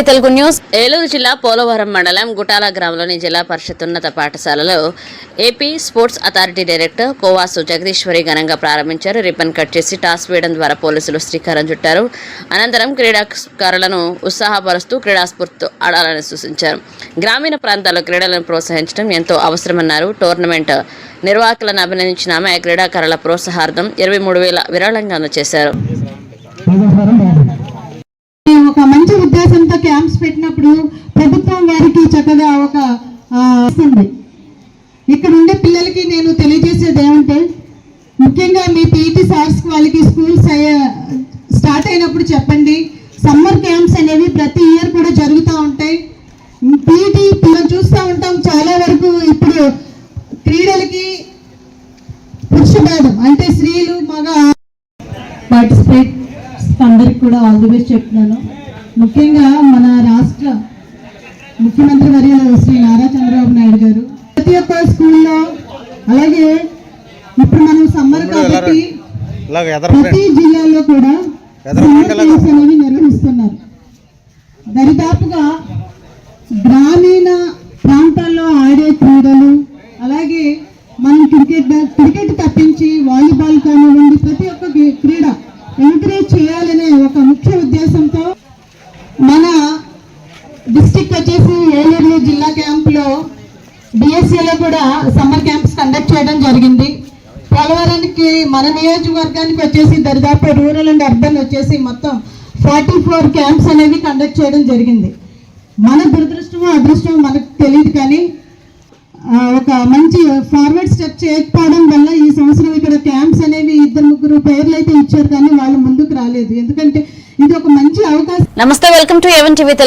Telugu news. Eluru జిల్లా పోలవరం మండలం గుటాల గ్రామంలోని జిల్లా పరిషత్ ఉన్నత పాఠశాలలో AP sports authority director Kovasu Jagadeeswari ఘనంగా ప్రారంభించారు. రిబ్బన్ కట్ చేసి టాస్ వేయడం ద్వారా పోలీసులు శ్రీకారం చుట్టారు. అనంతరం క్రీడాకారులను ఉత్సాహపరుస్తూ క్రీడాస్ఫూర్తితో ఆడాలని సూచించారు. గ్రామీణ ప్రాంతాల్లో క్రీడలను ప్రోత్సహించడం ఎంతో అవసరమన్నారు. టోర్నమెంట్ నిర్వాహకులను అభినందించిన ఆమె క్రీడాకారుల ప్రోత్సాహార్థం 23,000 విరాళంగా అందజేశారు. ఒక మంచి ఉద్దేశంతో క్యాంప్స్ పెట్టినప్పుడు ప్రభుత్వం వారికి చక్కగా ఒక ఇక్కడ ఉండే పిల్లలకి నేను తెలియజేసేది ఏమంటే, ముఖ్యంగా మీ పీటీ సార్స్ వాళ్ళకి స్కూల్స్ స్టార్ట్ అయినప్పుడు చెప్పండి. సమ్మర్ క్యాంప్స్ అనేవి ప్రతి ఇయర్ కూడా జరుగుతూ ఉంటాయి. పీటీ చూస్తూ ఉంటాం చాలా వరకు. ఇప్పుడు క్రీడలకి పురుష భేదం అంటే స్త్రీలు మగ పార్టిసిపేట్ అందరికి కూడా ఆల్ ది బెస్ట్ చెప్తున్నాను. ముఖ్యంగా మన రాష్ట్ర ముఖ్యమంత్రి వర్యులు శ్రీ నారా చంద్రబాబు నాయుడు గారు ప్రతి ఒక్క స్కూల్లో, అలాగే ఇప్పుడు మనం సమ్మర్ కాబట్టి ప్రతి జిల్లాలో కూడా అనేవి నిర్వహిస్తున్నారు. దరిదాపుగా గ్రామీణ ప్రాంతాల్లో ఆడే క్రీడలు, అలాగే మనం క్రికెట్ తప్పించి వాలీబాల్ కానివ్వండి, ప్రతి ఒక్క క్రీడ ఎంకరేజ్ చేయాలనే ఒక ముఖ్య ఉద్దేశంతో మన డిస్ట్రిక్ట్ వచ్చేసి ఏలూరు జిల్లా క్యాంపులో డిఎస్సీలో కూడా సమ్మర్ క్యాంప్స్ కండక్ట్ చేయడం జరిగింది. పోలవరానికి మన నియోజకవర్గానికి వచ్చేసి దరిదాపు రూరల్ అండ్ అర్బన్ వచ్చేసి మొత్తం 44 క్యాంప్స్ అనేవి కండక్ట్ చేయడం జరిగింది. మన దురదృష్టమో అదృష్టమో మనకు తెలియదు, కానీ ఒక మంచి ఫార్వర్డ్ స్టెప్ చేయకపోవడం వల్ల ఈ సంవత్సరం ఇక్కడ క్యాంప్స్ అనేవి 2-3 పేర్లు అయితే ఇచ్చారు, కానీ వాళ్ళు ముందుకు రాలేదు. ఎందుకంటే ఇది ఒక మంచి అవకాశం. నమస్తే, వెల్కమ్ టు ఏవన్ టీవీ.